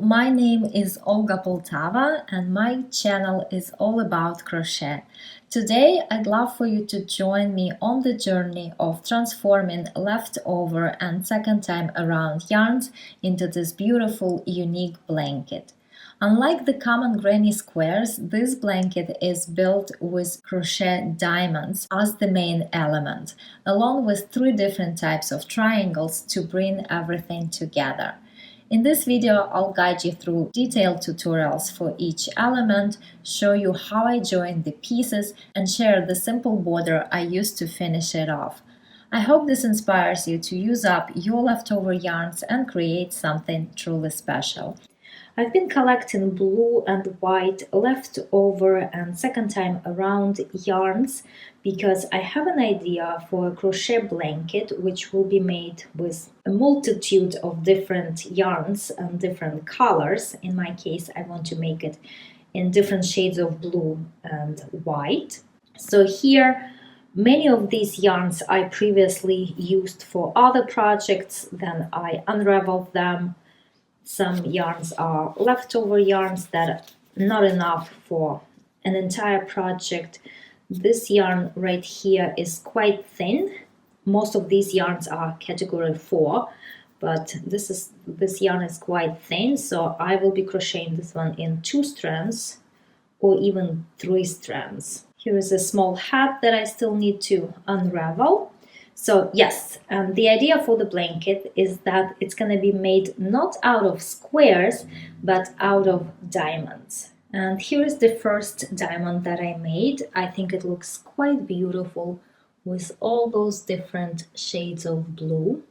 My name is Olga Poltava and my channel is all about crochet. Today I'd love for you to join me on the journey of transforming leftover and second time around yarns into this beautiful unique blanket. Unlike the common granny squares, this blanket is built with crochet diamonds as the main element, along with 3 different types of triangles to bring everything together. In this video, I'll guide you through detailed tutorials for each element, show you how I join the pieces, and share the simple border I used to finish it off. I hope this inspires you to use up your leftover yarns and create something truly special. I've been collecting blue and white leftover and second time around yarns because I have an idea for a crochet blanket which will be made with a multitude of different yarns and different colors. In my case, I want to make it in different shades of blue and white. So here, many of these yarns I previously used for other projects, then I unraveled them. Some yarns are leftover yarns that are not enough for an entire project. This yarn right here is quite thin. Most of these yarns are category 4, but this yarn is quite thin, so I will be crocheting this one in 2 strands or even 3 strands. Here is a small hat that I still need to unravel. So yes, the idea for the blanket is that it's going to be made not out of squares, but out of diamonds. And here is the first diamond that I made. I think it looks quite beautiful with all those different shades of blue.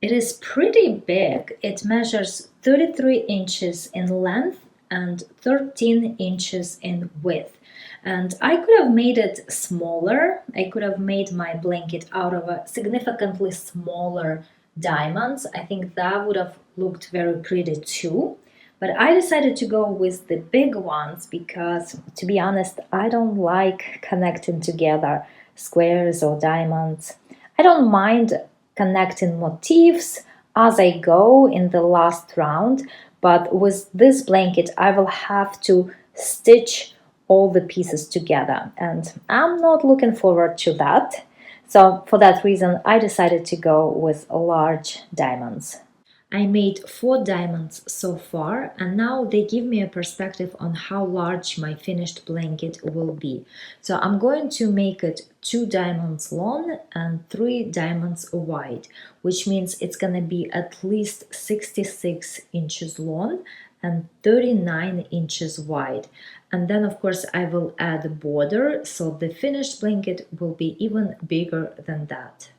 It is pretty big. It measures 33 inches in length and 13 inches in width. And I could have made it smaller. I could have made my blanket out of a significantly smaller diamonds. I think that would have looked very pretty too. But I decided to go with the big ones because, to be honest, I don't like connecting together squares or diamonds. I don't mind connecting motifs as I go in the last round, but with this blanket I will have to stitch all the pieces together, and I'm not looking forward to that. So for that reason I decided to go with large diamonds. I made 4 diamonds so far, and now they give me a perspective on how large my finished blanket will be. So I'm going to make it 2 diamonds long and 3 diamonds wide, which means it's going to be at least 66 inches long and 39 inches wide. And then of course I will add a border, so the finished blanket will be even bigger than that.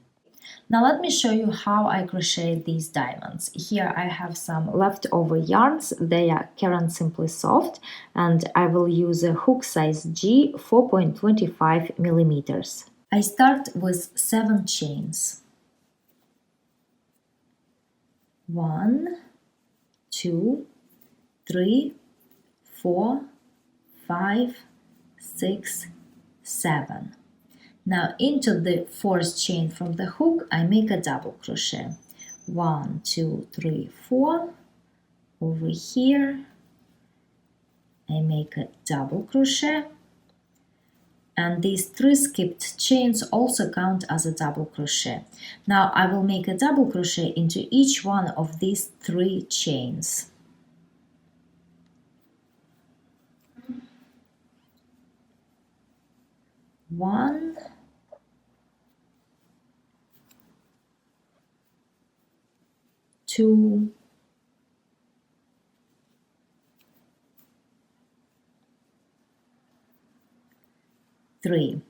Now let me show you how I crochet these diamonds. Here I have some leftover yarns. They are Caron Simply Soft, and I will use a hook size G 4.25 millimeters. I start with 7 chains. 1, 2, 3, 4, 5, 6, 7. Now into the 4th chain from the hook I make a double crochet. 1, 2, 3, 4. Over here I make a double crochet, and these 3 skipped chains also count as a double crochet. Now I will make a double crochet into each one of these 3 chains. One, 2, 3.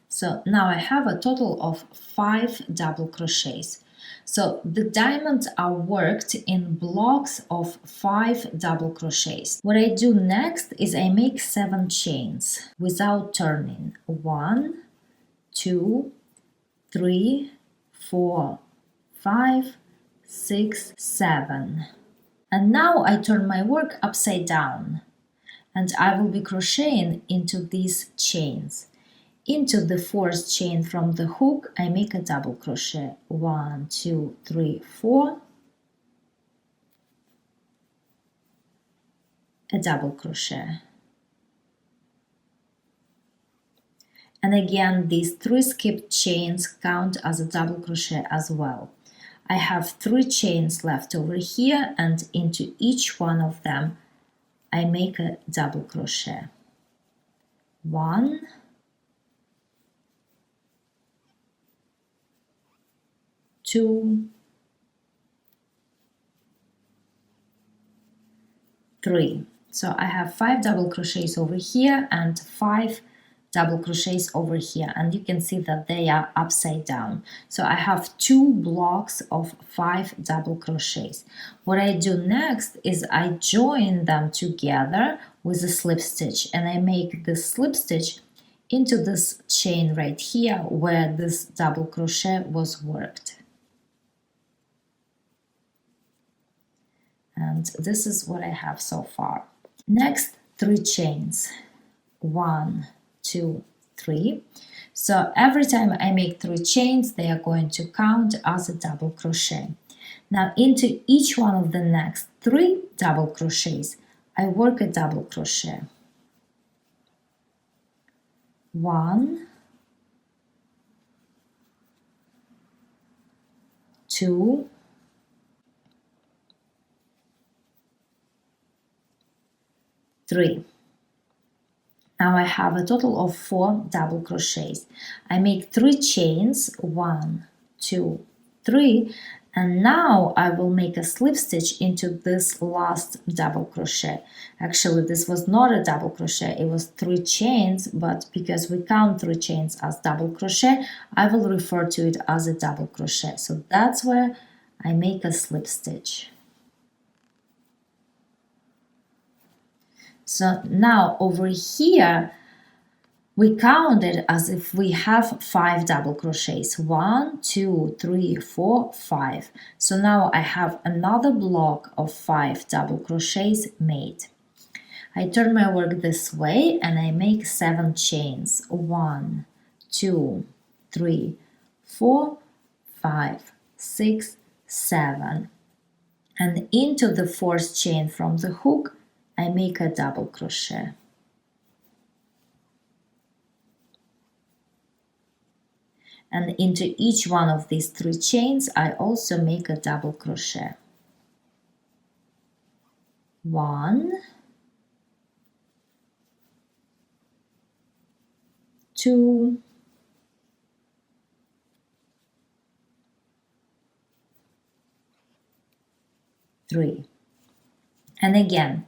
So now I have a total of 5 double crochets. So the diamonds are worked in blocks of 5 double crochets. What I do next is I make 7 chains without turning. 1, 2, 3, 4, 5, 6, 7. And now I turn my work upside down, and I will be crocheting into these chains. Into the 4th chain from the hook I make a double crochet. 1, 2, 3, 4. a double crochet. And again, these 3 skipped chains count as a double crochet as well. I have 3 chains left over here, and into each one of them I make a double crochet. 1, 2, 3. So I have 5 double crochets over here and 5 double crochets over here, and you can see that they are upside down. So I have 2 blocks of 5 double crochets. What I do next is I join them together with a slip stitch, and I make the slip stitch into this chain right here where this double crochet was worked. And this is what I have so far. Next, 3 chains. 1, 2, 3. So every time I make 3 chains, they are going to count as a double crochet. Now into each one of the next 3 double crochets, I work a double crochet. 1, 2, 3. Now I have a total of 4 double crochets. I make 3 chains, 1, 2, 3, and now I will make a slip stitch into this last double crochet. Actually, this was not a double crochet, it was 3 chains, but because we count 3 chains as double crochet, I will refer to it as a double crochet. So that's where I make a slip stitch. So now over here, we count it as if we have 5 double crochets. 1, 2, 3, 4, 5. So now I have another block of 5 double crochets made. I turn my work this way and I make 7 chains. 1, 2, 3, 4, 5, 6, 7. And into the 4th chain from the hook, I make a double crochet. And into each one of these 3 chains, I also make a double crochet. 1, 2, 3. And again,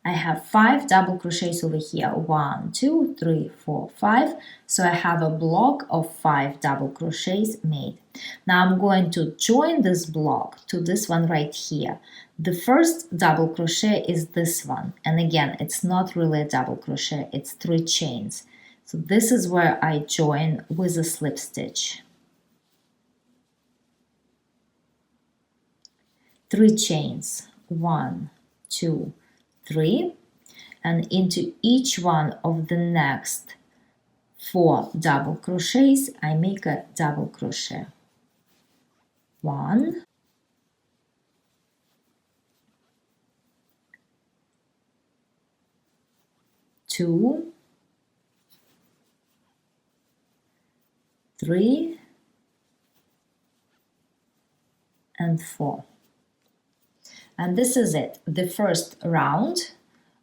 I have 5 double crochets over here. 1, 2, 3, 4, 5. So I have a block of 5 double crochets made. Now I'm going to join this block to this one right here. The first double crochet is this one. And again, it's not really a double crochet, it's 3 chains. So this is where I join with a slip stitch. 3 chains. 1, 2, 3, and into each one of the next 4 double crochets I make a double crochet. 1, 2, 3, and 4. And this is it. The first round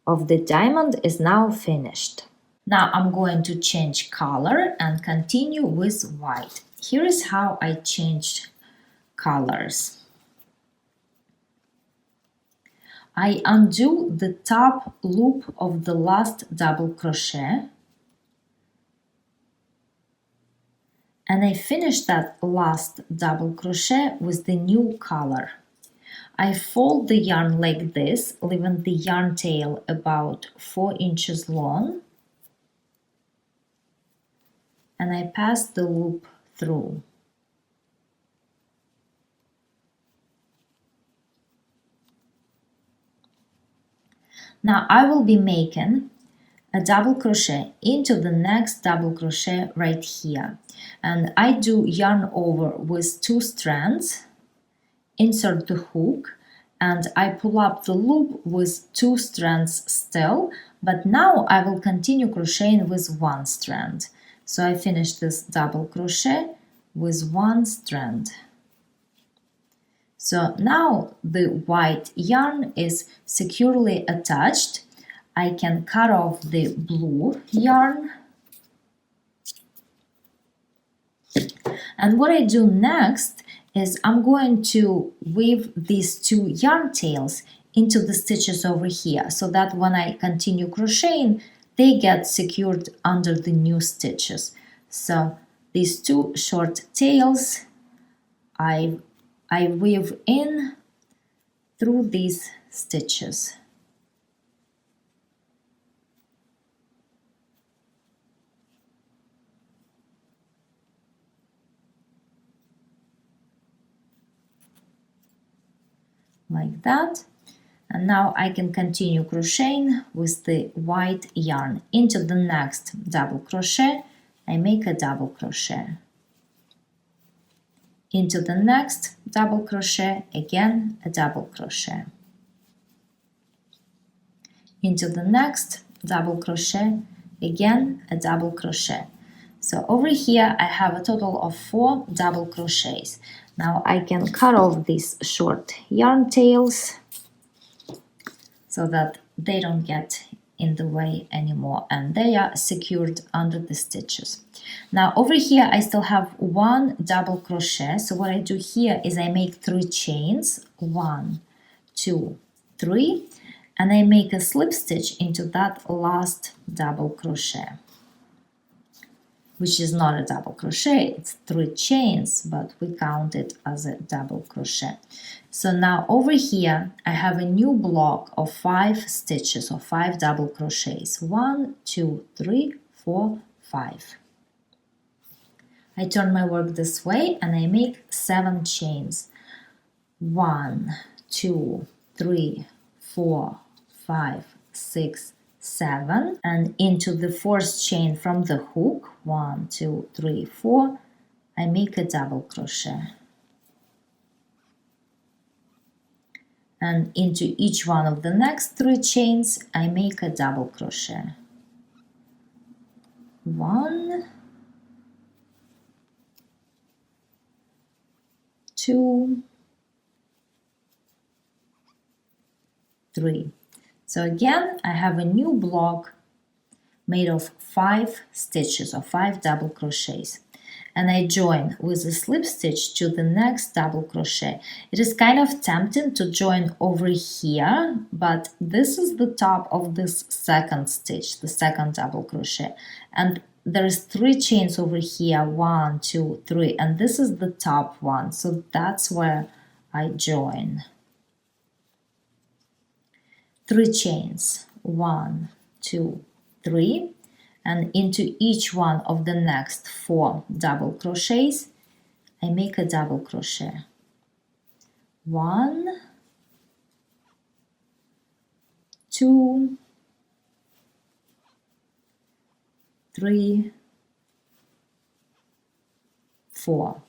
of the diamond is now finished. Now I'm going to change color and continue with white. Here is how I changed colors. I undo the top loop of the last double crochet and I finish that last double crochet with the new color. I fold the yarn like this, leaving the yarn tail about 4 inches long, and I pass the loop through. Now I will be making a double crochet into the next double crochet right here, and I do yarn over with 2 strands, insert the hook, and I pull up the loop with 2 strands still, but now I will continue crocheting with 1 strand. So I finish this double crochet with 1 strand. So now the white yarn is securely attached. I can cut off the blue yarn. And what I do next is I'm going to weave these 2 yarn tails into the stitches over here, so that when I continue crocheting, they get secured under the new stitches. So these 2 short tails I weave in through these stitches. Like that. And now I can continue crocheting with the white yarn. Into the next double crochet, I make a double crochet. Into the next double crochet, again a double crochet. Into the next double crochet, again a double crochet. So over here I have a total of 4 double crochets. Now I can cut off these short yarn tails so that they don't get in the way anymore, and they are secured under the stitches. Now over here I still have 1 double crochet, so what I do here is I make 3 chains, 1, 2, 3, and I make a slip stitch into that last double crochet, which is not a double crochet, it's 3 chains, but we count it as a double crochet. So now over here I have a new block of 5 stitches, or 5 double crochets. 1, 2, 3, 4, 5. I turn my work this way and I make 7 chains. 1, 2, 3, 4, 5, 6, 7, and into the 4th chain from the hook, 1, 2, 3, 4, I make a double crochet. And into each one of the next 3 chains, I make a double crochet. 1, 2, 3. So again, I have a new block made of 5 stitches, or 5 double crochets, and I join with a slip stitch to the next double crochet. It is kind of tempting to join over here, but this is the top of this second stitch, the second double crochet, and there is 3 chains over here, 1, 2, 3, and this is the top one, so that's where I join. 3 chains, 1, 2, 3, and into each one of the next 4 double crochets, I make a double crochet. 1, 2, 3, 4.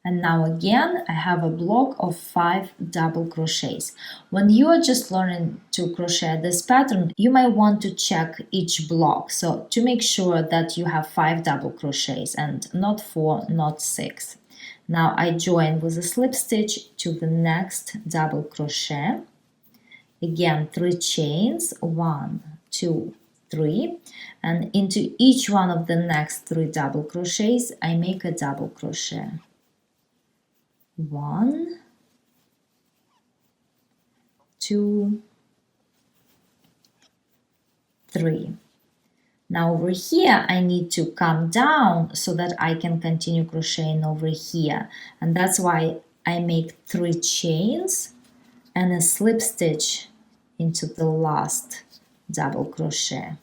And now again I have a block of 5 double crochets. When you are just learning to crochet this pattern, you might want to check each block, so to make sure that you have 5 double crochets and not 4, not 6. Now I join with a slip stitch to the next double crochet. Again 3 chains, 1, 2, 3, and into each one of the next 3 double crochets I make a double crochet. 1, 2, 3. Now over here I need to come down so that I can continue crocheting over here, and that's why I make 3 chains and a slip stitch into the last double crochet.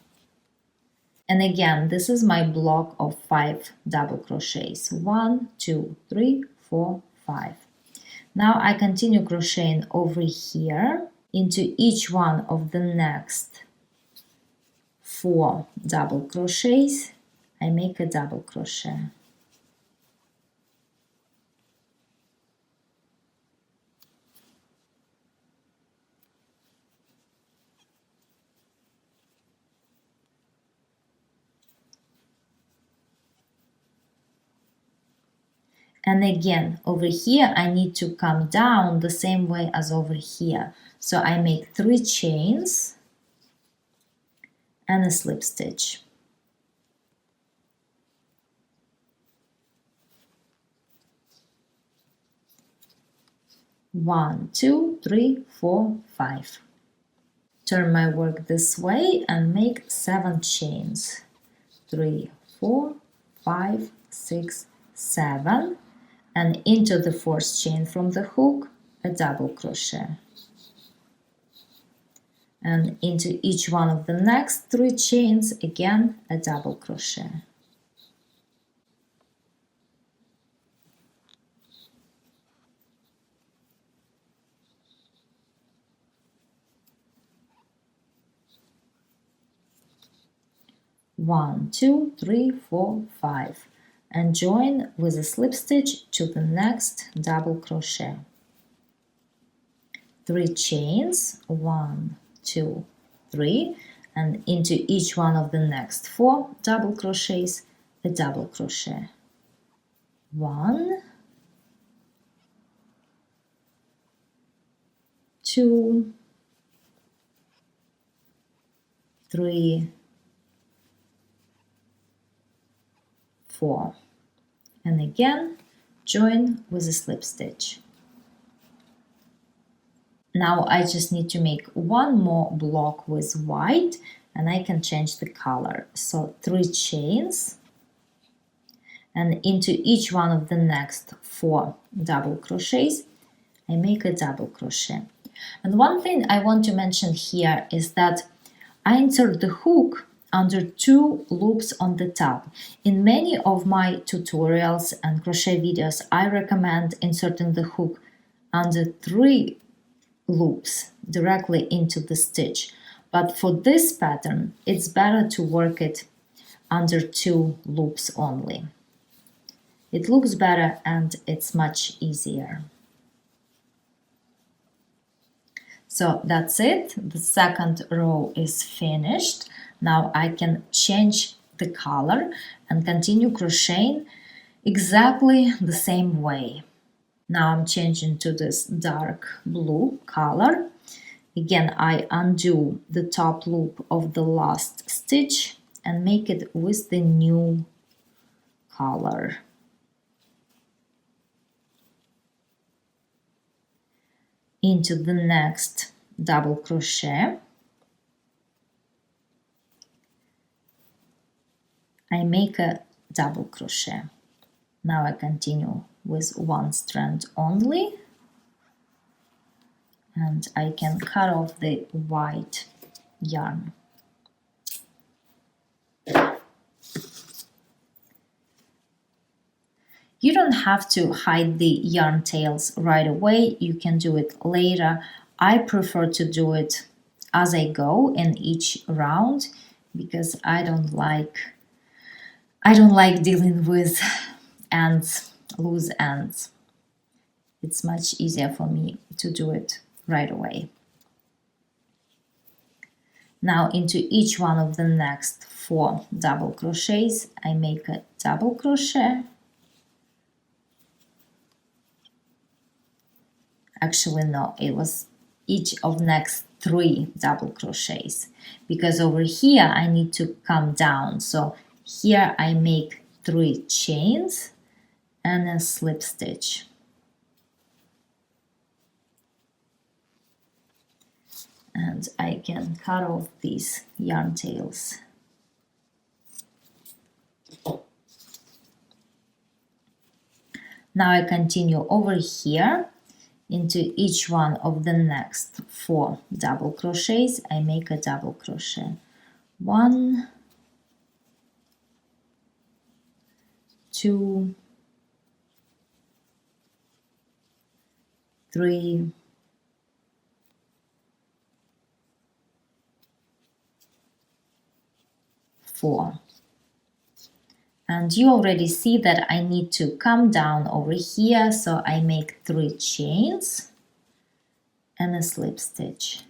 And again, this is my block of 5 double crochets. 1, 2, 3, 4, 5. Now I continue crocheting over here into each one of the next 4 double crochets. I make a double crochet. And again, over here, I need to come down the same way as over here. So I make 3 chains and a slip stitch. One, two, three, 4, 5. Turn my work this way and make 7 chains. 3, 4, 5, 6, 7. And into the 4th chain from the hook, a double crochet. And into each one of the next 3 chains, again a double crochet. One, two, three, 4, 5, and join with a slip stitch to the next double crochet. 3 chains, 1, 2, 3, and into each one of the next 4 double crochets, a double crochet. 1, 2, 3, 4, and again join with a slip stitch. Now I just need to make one more block with white and I can change the color. So 3 chains, and into each one of the next 4 double crochets I make a double crochet. And one thing I want to mention here is that I insert the hook under 2 loops on the top. In many of my tutorials and crochet videos, I recommend inserting the hook under 3 loops directly into the stitch. But for this pattern, it's better to work it under 2 loops only. It looks better and it's much easier. So that's it. The second row is finished. Now I can change the color and continue crocheting exactly the same way. Now I'm changing to this dark blue color. Again, I undo the top loop of the last stitch and make it with the new color. Into the next double crochet, I make a double crochet. Now I continue with 1 strand only, and I can cut off the white yarn. You don't have to hide the yarn tails right away, you can do it later. I prefer to do it as I go in each round because I don't like dealing with ends, loose ends. It's much easier for me to do it right away. Now into each one of the next 4 double crochets, I make a double crochet. Actually, no, it was each of next 3 double crochets because over here I need to come down. So here I make 3 chains and a slip stitch. And I can cut off these yarn tails. Now I continue over here. Into each one of the next 4 double crochets, I make a double crochet. 1, 2, 3, 4. And you already see that I need to come down over here, so I make 3 chains and a slip stitch.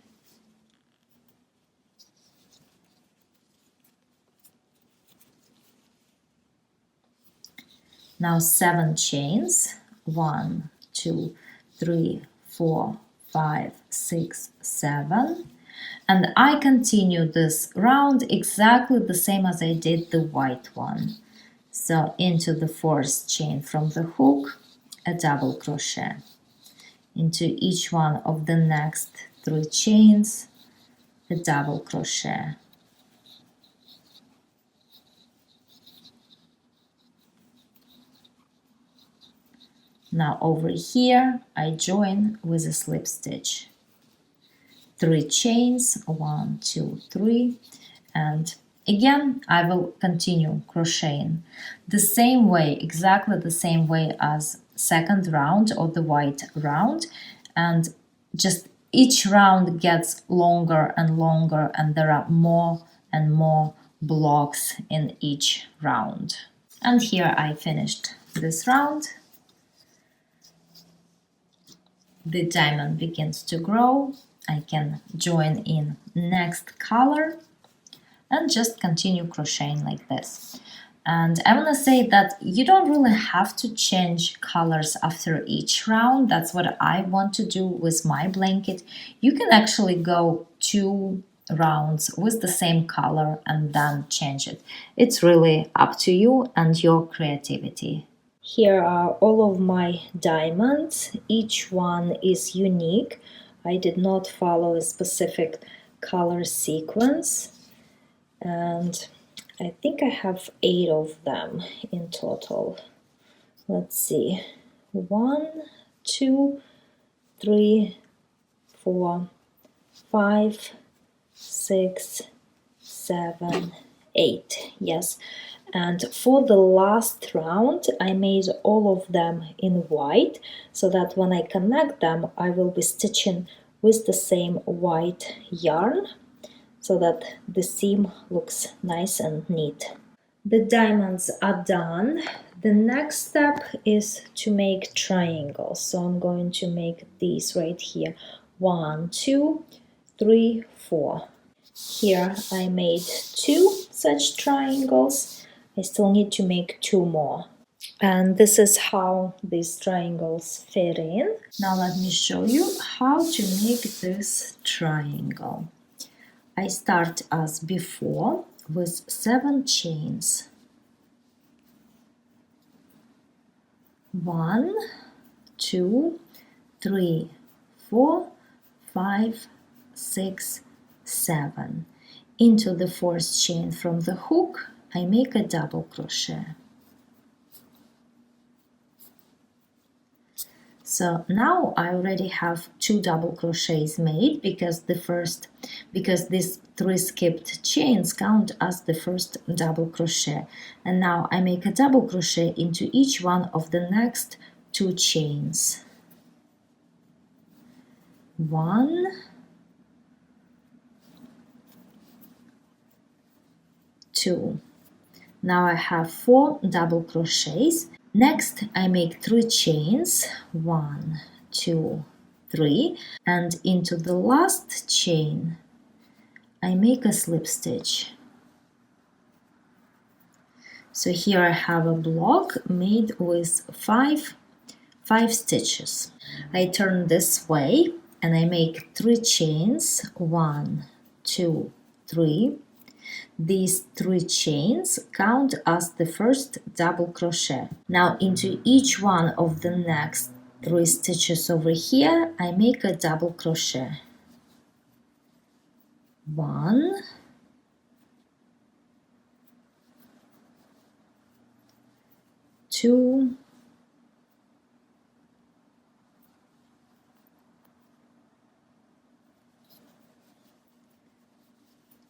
Now 7 chains, 1, 2, 3, 4, 5, 6, 7, and I continue this round exactly the same as I did the white one. So into the fourth chain from the hook, a double crochet. Into each one of the next 3 chains, a double crochet. Now over here I join with a slip stitch. 3 chains, 1, 2, 3, and again I will continue crocheting the same way, exactly the same way as second round or the white round, and just each round gets longer and longer, and there are more and more blocks in each round. And here I finished this round. The diamond begins to grow. I can join in next color and just continue crocheting like this. And I want to say that you don't really have to change colors after each round. That's what I want to do with my blanket. You can actually go 2 rounds with the same color and then change it. It's really up to you and your creativity. Here are all of my diamonds. Each one is unique. I did not follow a specific color sequence, and I think I have 8 of them in total. Let's see. 1, 2, 3, 4, 5, 6, 7, 8. Yes. And for the last round, I made all of them in white, so that when I connect them, I will be stitching with the same white yarn, so that the seam looks nice and neat. The diamonds are done. The next step is to make triangles. So I'm going to make these right here. 1, 2, 3, 4. Here I made 2 such triangles. I still need to make 2 more. And this is how these triangles fit in. Now let me show you how to make this triangle. I start as before with 7 chains. 1, 2, 3, 4, 5, 6, 7. Into the 4th chain from the hook, I make a double crochet. So now I already have 2 double crochets made because these 3 skipped chains count as the first double crochet. And now I make a double crochet into each one of the next 2 chains. 1, 2. Now I have 4 double crochets. Next, I make 3 chains, 1, 2, 3, and into the last chain, I make a slip stitch. So here I have a block made with 5 stitches. I turn this way and I make 3 chains, 1, 2, 3. These 3 chains count as the first double crochet. Now into each one of the next 3 stitches over here, I make a double crochet. 1, 2,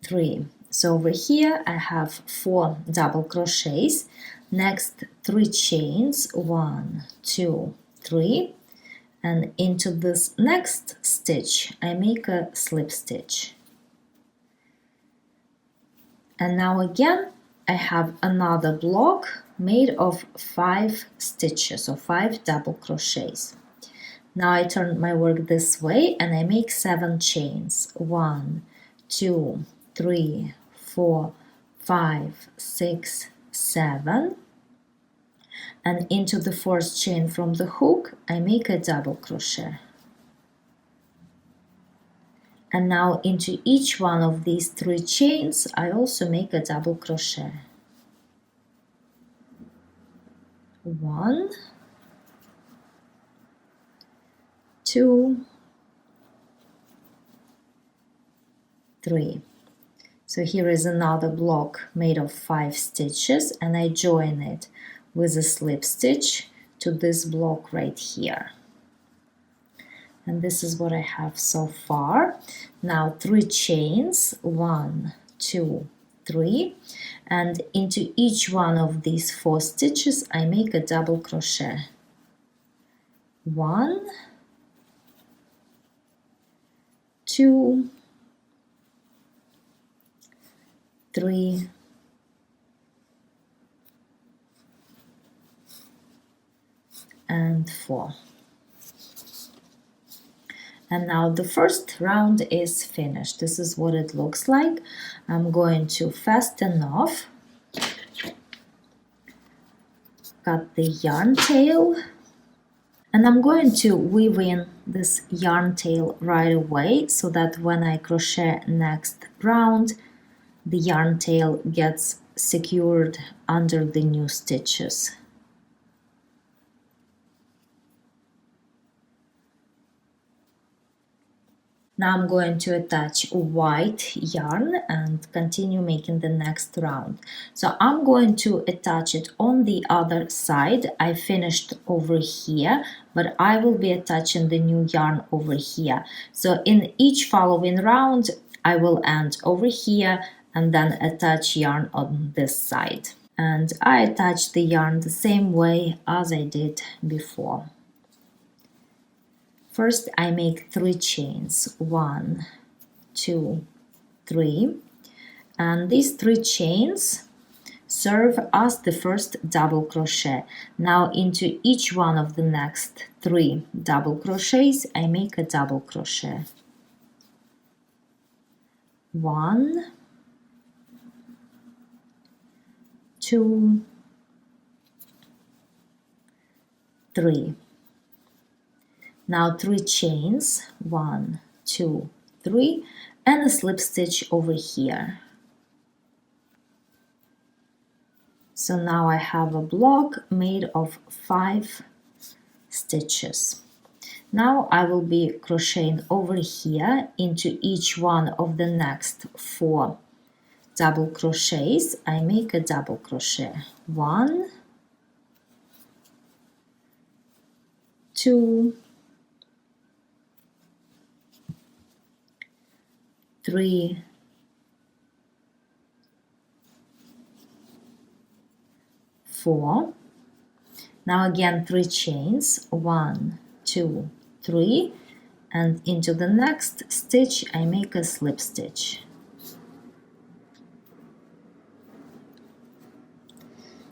3. So over here I have 4 double crochets. Next 3 chains, 1, 2, 3, and into this next stitch I make a slip stitch. And now again I have another block made of 5 stitches or 5 double crochets. Now I turn my work this way and I make 7 chains. 1, 2, 3, 4, 5, 6, 7. and into the first chain from the hook I make a double crochet. And now into each one of these 3 chains I also make a double crochet. 1, 2, 3. So here is another block made of 5 stitches, and I join it with a slip stitch to this block right here. And this is what I have so far. Now 3 chains, 1, 2, 3, and into each one of these 4 stitches I make a double crochet. 1, 2, 3, and 4. And now the first round is finished. This is what it looks like. I'm going to fasten off, cut the yarn tail, and I'm going to weave in this yarn tail right away so that when I crochet next round, the yarn tail gets secured under the new stitches. Now I'm going to attach white yarn and continue making the next round. So I'm going to attach it on the other side. I finished over here, but I will be attaching the new yarn over here. So in each following round, I will end over here and then attach yarn on this side. And I attach the yarn the same way as I did before. First, I make 3 chains, 1, 2, 3, and these 3 chains serve as the first double crochet. Now into each one of the next 3 double crochets, I make a double crochet. 1, 2, 3. Now 3 chains, 1, 2, 3, and a slip stitch over here. So now I have a block made of 5 stitches. Now I will be crocheting over here into each one of the next 4 double crochets. I make a double crochet. 1, 2, 3, 4. Now again 3 chains, 1, 2, 3, and into the next stitch I make a slip stitch.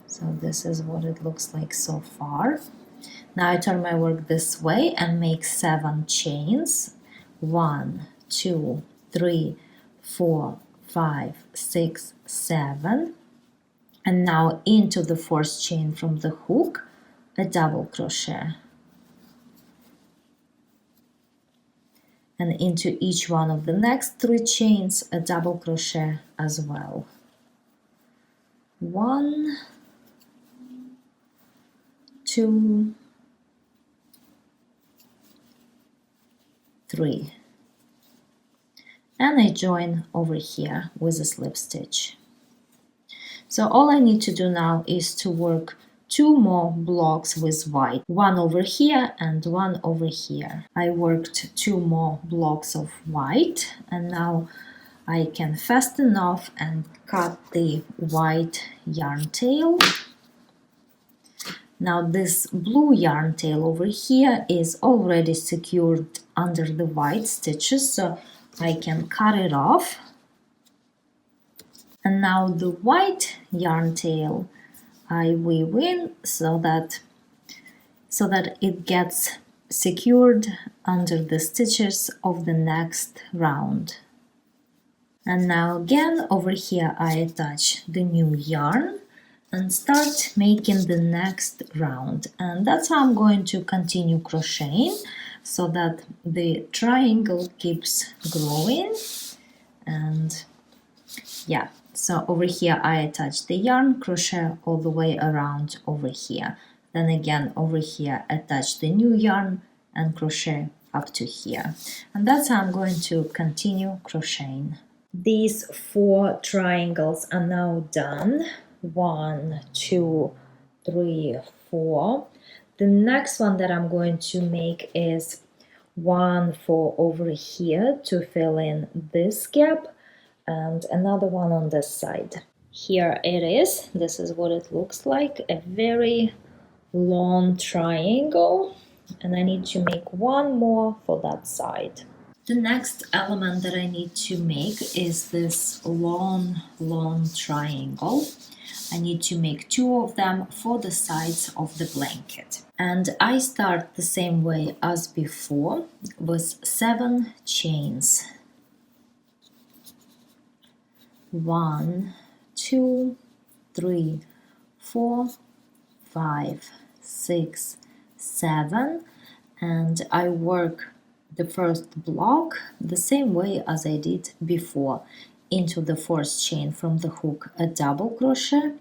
So this is what it looks like so far. Now I turn my work this way and make 7 chains, 1, 2, 3, 4, 5, 6, 7, and now into the first chain from the hook a double crochet, and into each one of the next 3 chains a double crochet as well. 1, 2, 3. And I join over here with a slip stitch. So all I need to do now is to work 2 more blocks with white, one over here and one over here. I worked 2 more blocks of white, and now I can fasten off and cut the white yarn tail. Now this blue yarn tail over here is already secured under the white stitches, so I can cut it off. And now the white yarn tail I weave in so that it gets secured under the stitches of the next round. And now again over here I attach the new yarn, and start making the next round. And that's how I'm going to continue crocheting, so that the triangle keeps growing. And yeah, so over here I attach the yarn, crochet all the way around over here. Then again over here attach the new yarn and crochet up to here. And that's how I'm going to continue crocheting. These 4 triangles are now done. 1, 2, 3, 4. The next one that I'm going to make is one for over here to fill in this gap, and another one on this side. Here it is. This is what it looks like, a very long triangle, and I need to make one more for that side. The next element that I need to make is this long triangle. I need to make 2 of them for the sides of the blanket. And I start the same way as before with 7 chains. 1, 2, 3, 4, 5, 6, 7, and I work the first block the same way as I did before. Into the 4th chain from the hook a double crochet,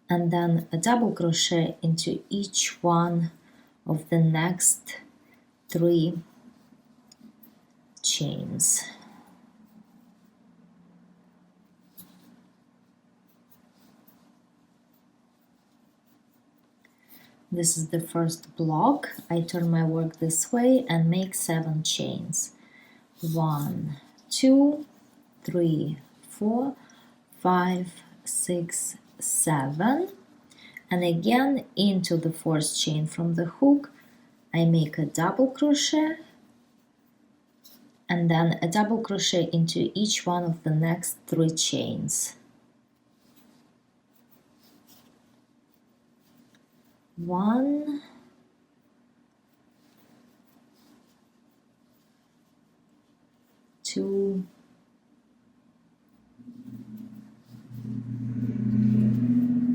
and then a double crochet into each one of the next 3 chains. This is the first block. I turn my work this way and make 7 chains. 1, 2, 3, 4, 5, 6, 7. And again into the 4th chain from the hook, I make a double crochet, and then a double crochet into each one of the next 3 chains. 1, 2,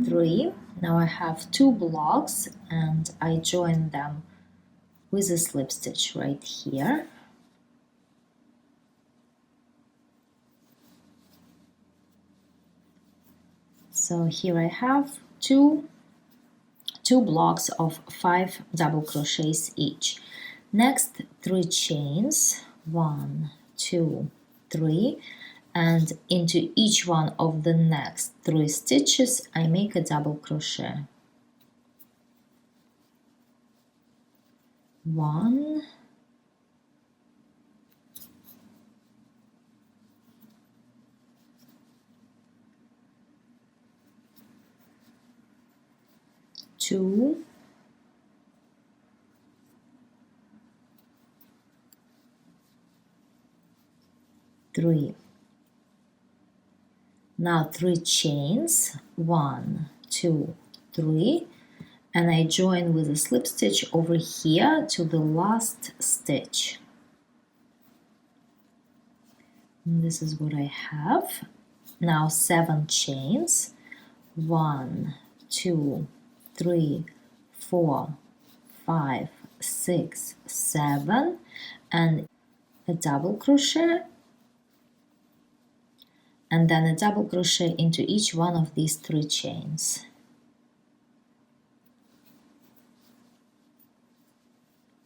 3. Now I have 2 blocks and I join them with a slip stitch right here. So here I have two blocks of 5 double crochets each. Next 3 chains, 1, 2, 3, and into each one of the next 3 stitches I make a double crochet. 1, 2, 3. Now 3 chains, 1, 2, 3, and I join with a slip stitch over here to the last stitch. And this is what I have. Now 7 chains, 1, 2, 3, 4, 5, 6, 7, and a double crochet, and then a double crochet into each one of these 3 chains.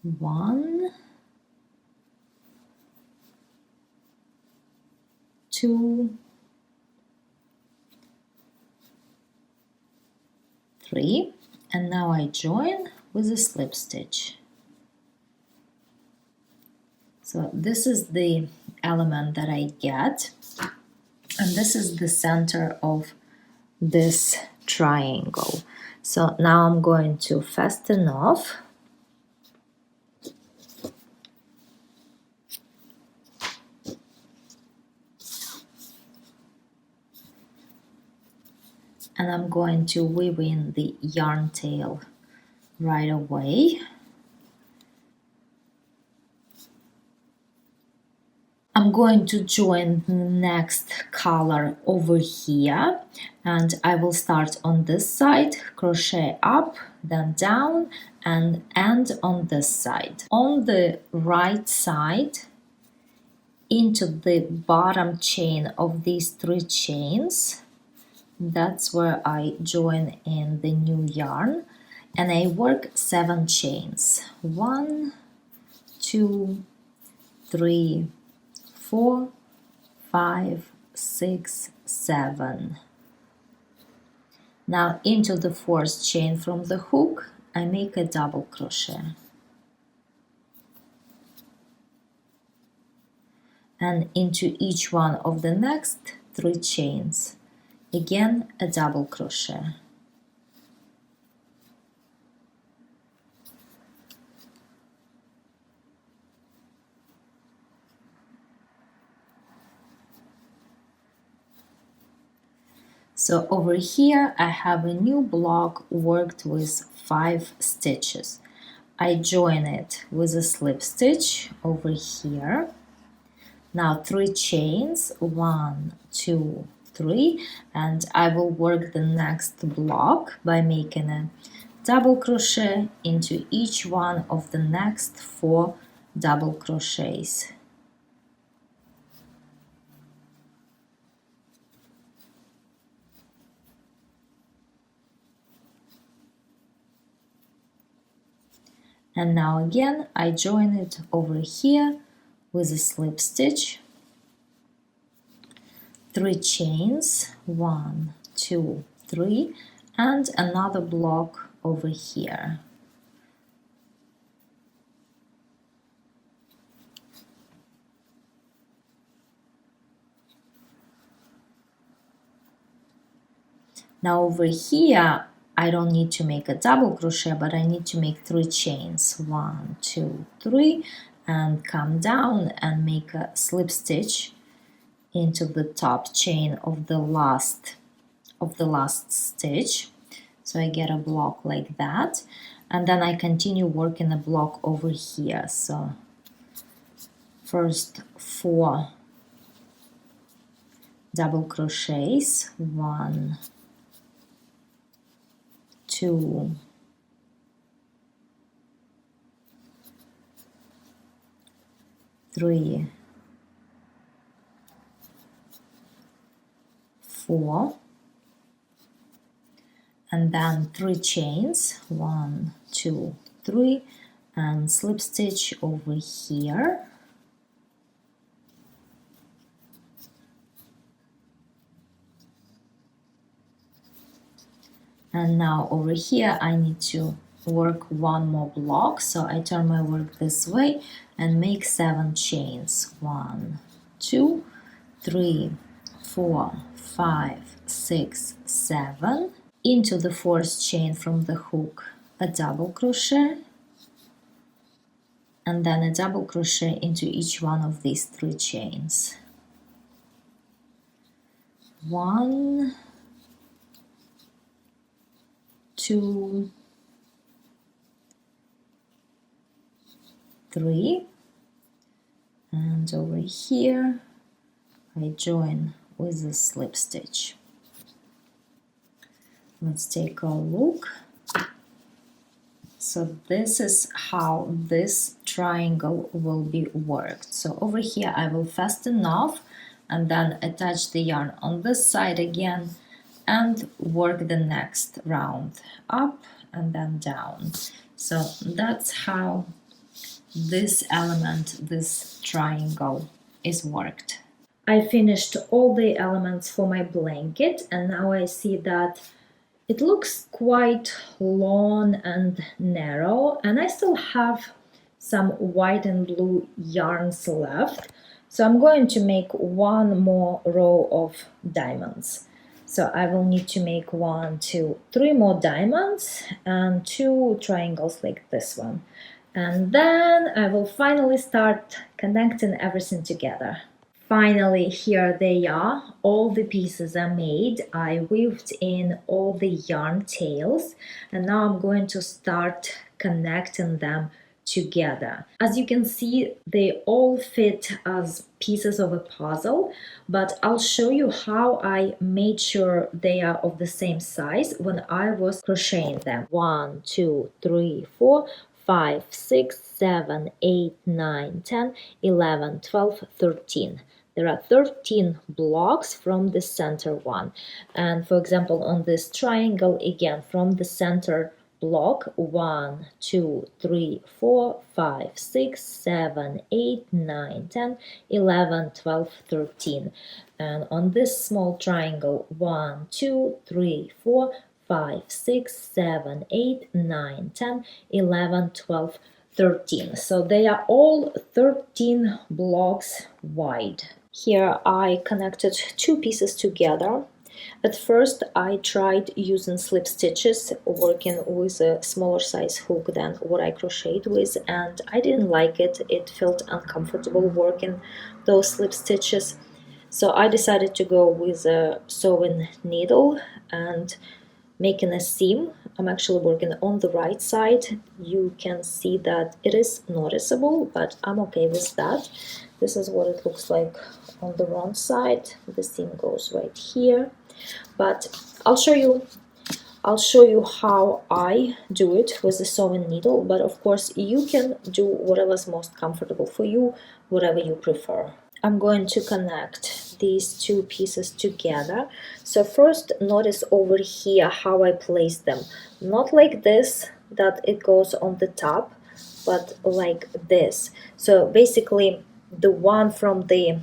1, 2, 3, and now I join with a slip stitch. So this is the element that I get, and this is the center of this triangle. So now I'm going to fasten off. And I'm going to weave in the yarn tail right away. I'm going to join the next color over here, and I will start on this side, crochet up, then down, and end on this side. On the right side, into the bottom chain of these 3 chains, that's where I join in the new yarn, and I work 7 chains. 1, 2, 3, 4, 5, 6, 7. Now into the 4th chain from the hook, I make a double crochet. And into each one of the next 3 chains, again a double crochet. So over here I have a new block worked with 5 stitches. I join it with a slip stitch over here. Now 3 chains, 1, 2, 3, and I will work the next block by making a double crochet into each one of the next 4 double crochets. And now again I join it over here with a slip stitch, 3 chains, 1, 2, 3, and another block over here. Now over here I don't need to make a double crochet, but I need to make 3 chains, 1, 2, 3, and come down and make a slip stitch into the top chain of the last stitch. So I get a block like that, and then I continue working a block over here. So first 4 double crochets, 1, 2, 3, 4, and then 3 chains, 1, 2, 3, and slip stitch over here. And now over here I need to work 1 more block, so I turn my work this way and make 7 chains, 1, 2, 3, 4, 5, 6, 7. Into the 4th chain from the hook a double crochet, and then a double crochet into each one of these 3 chains. 1, 2, 3, and over here I join with a slip stitch. Let's take a look. So this is how this triangle will be worked. So over here I will fasten off and then attach the yarn on this side again and work the next round up and then down. So that's how this element, this triangle, is worked. I finished all the elements for my blanket, and now I see that it looks quite long and narrow, and I still have some white and blue yarns left. So I'm going to make 1 more row of diamonds. So I will need to make 1, 2, 3 more diamonds and 2 triangles like this one. And then I will finally start connecting everything together. Finally, here they are. All the pieces are made. I weaved in all the yarn tails, and now I'm going to start connecting them together. As you can see, they all fit as pieces of a puzzle, but I'll show you how I made sure they are of the same size when I was crocheting them. 1, 2, 3, 4, 5, 6, 7, 8, 9, 10, 11, 12, 13. There are 13 blocks from the center one. And for example, on this triangle, again, from the center block 1, 2, 3, 4, 5, 6, 7, 8, 9, 10, 11, 12, 13. And on this small triangle 1, 2, 3, 4, 5, 6, 7, 8, 9, 10, 11, 12, 13. So they are all 13 blocks wide. Here I connected two pieces together. At first I tried using slip stitches, working with a smaller size hook than what I crocheted with, and I didn't like it. It felt uncomfortable working those slip stitches. So I decided to go with a sewing needle and making a seam. I'm actually working on the right side. You can see that it is noticeable, but I'm okay with that. This is what it looks like on the wrong side. The seam goes right here. But I'll show you how I do it with the sewing needle, but of course you can do whatever's most comfortable for you, whatever you prefer. I'm going to connect these two pieces together. So first, notice over here how I place them. Not like this, that it goes on the top, but like this. So basically the one from the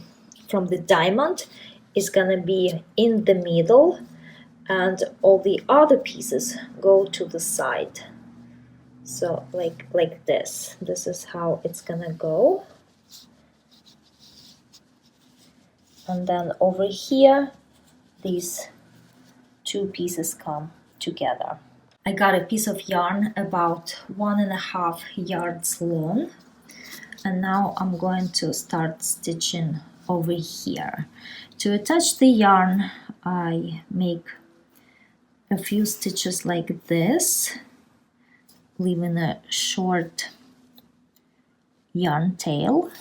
diamond is gonna be in the middle, and all the other pieces go to the side. So like this. This is how it's gonna go. And then over here, these two pieces come together. I got a piece of yarn about 1.5 yards long, and now I'm going to start stitching over here. To attach the yarn, I make a few stitches like this, leaving a short yarn tail.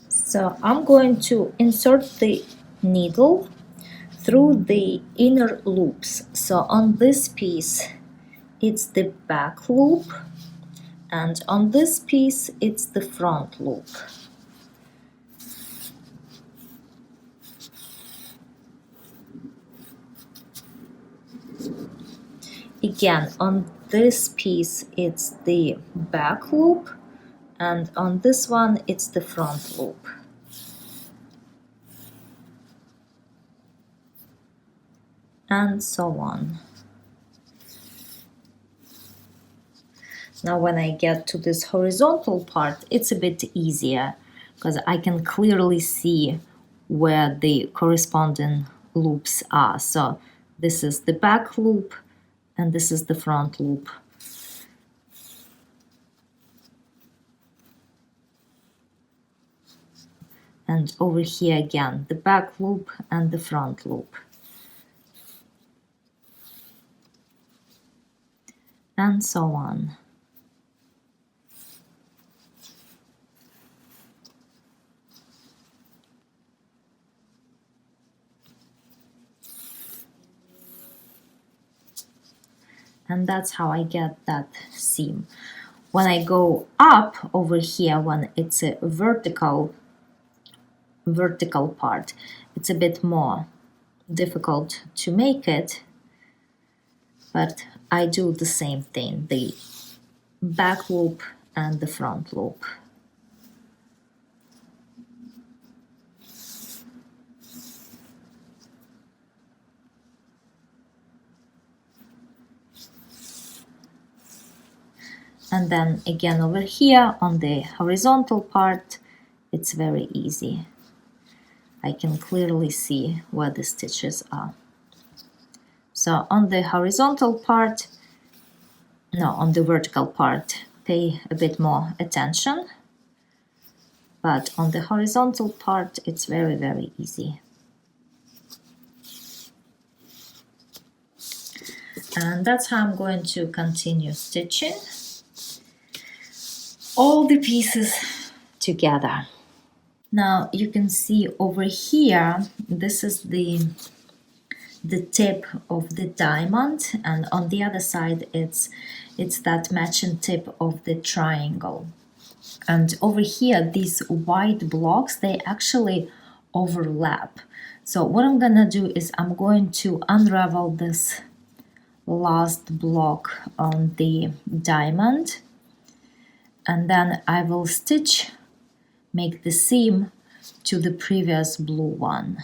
So I'm going to insert the needle through the inner loops. So on this piece, it's the back loop, and on this piece, it's the front loop. Again, on this piece, it's the back loop, and on this one, it's the front loop. And so on. Now when I get to this horizontal part, it's a bit easier because I can clearly see where the corresponding loops are. So this is the back loop and this is the front loop. And over here again, the back loop and the front loop. And so on. And that's how I get that seam. When I go up over here, when it's a vertical part, it's a bit more difficult to make it, but I do the same thing, the back loop and the front loop. And then again over here on the horizontal part, it's very easy. I can clearly see where the stitches are. So on the horizontal part, no, on the vertical part, pay a bit more attention, but on the horizontal part it's very, very easy. And that's how I'm going to continue stitching all the pieces together. Now you can see over here, this is the tip of the diamond, and on the other side it's that matching tip of the triangle. And over here, these white blocks, they actually overlap. So what I'm gonna do is I'm going to unravel this last block on the diamond, and then I will make the seam to the previous blue one.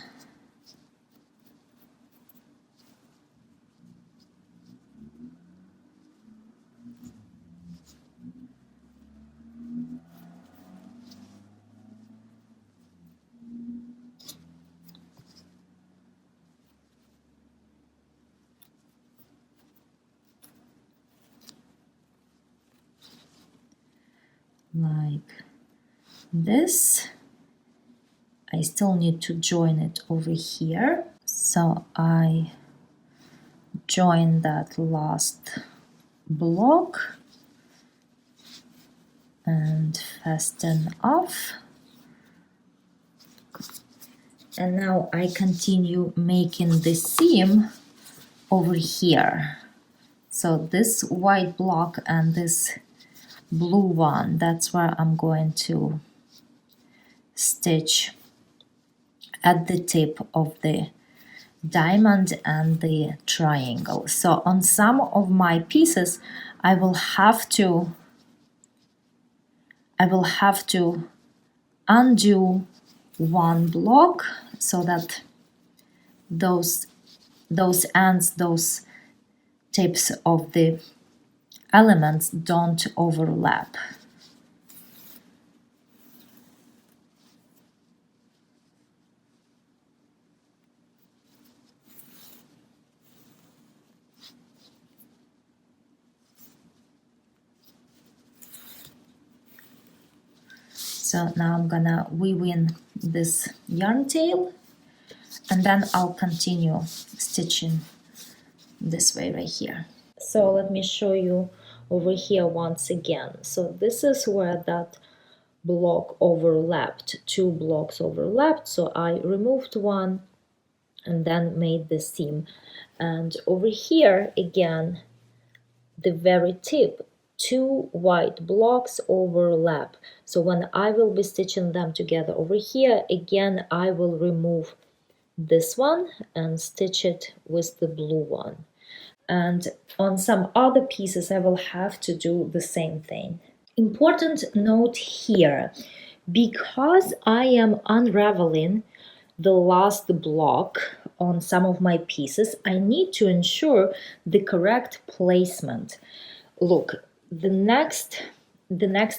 Like this. I still need to join it over here, so I join that last block and fasten off, and now I continue making the seam over here. So this white block and this blue one, that's where I'm going to stitch at the tip of the diamond and the triangle. So on some of my pieces I will have to undo one block so that those ends, those tips of the elements don't overlap. So now I'm gonna weave in this yarn tail, and then I'll continue stitching this way right here. So let me show you over here once again. So this is where that block overlapped, two blocks overlapped, so I removed one and then made the seam. And over here again, the very tip, two white blocks overlap. So when I will be stitching them together over here, again I will remove this one and stitch it with the blue one. And on some other pieces I will have to do the same thing. Important note here, because I am unraveling the last block on some of my pieces, I need to ensure the correct placement. Look, the next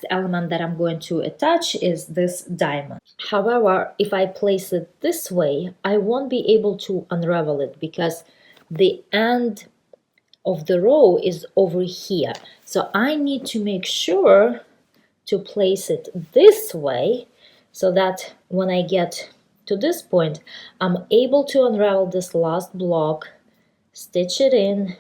element that I'm going to attach is this diamond. However, if I place it this way, I won't be able to unravel it because the end of the row is over here. So I need to make sure to place it this way so that when I get to this point, I'm able to unravel this last block, stitch it in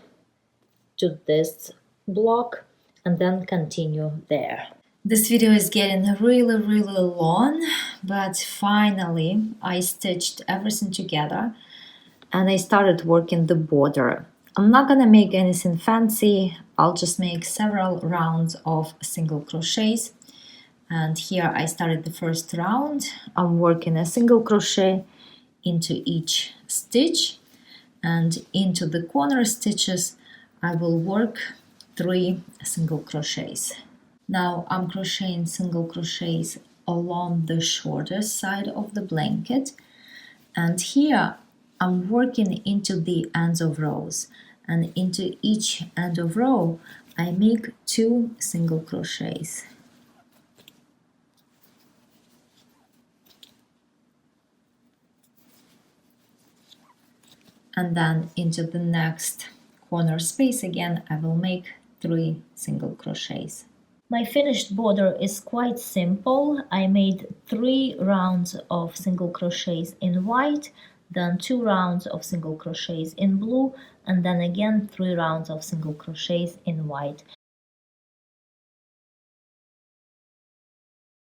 to this block, and then continue there. This video is getting really, really long, but finally I stitched everything together and I started working the border. I'm not gonna make anything fancy, I'll just make several rounds of single crochets. And here I started the first round. I'm working a single crochet into each stitch, and into the corner stitches I will work 3 single crochets. Now I'm crocheting single crochets along the shorter side of the blanket, and here I'm working into the ends of rows, and into each end of row I make 2 single crochets. And then into the next corner space again I will make 3 single crochets. My finished border is quite simple. I made 3 rounds of single crochets in white, then 2 rounds of single crochets in blue, and then again 3 rounds of single crochets in white.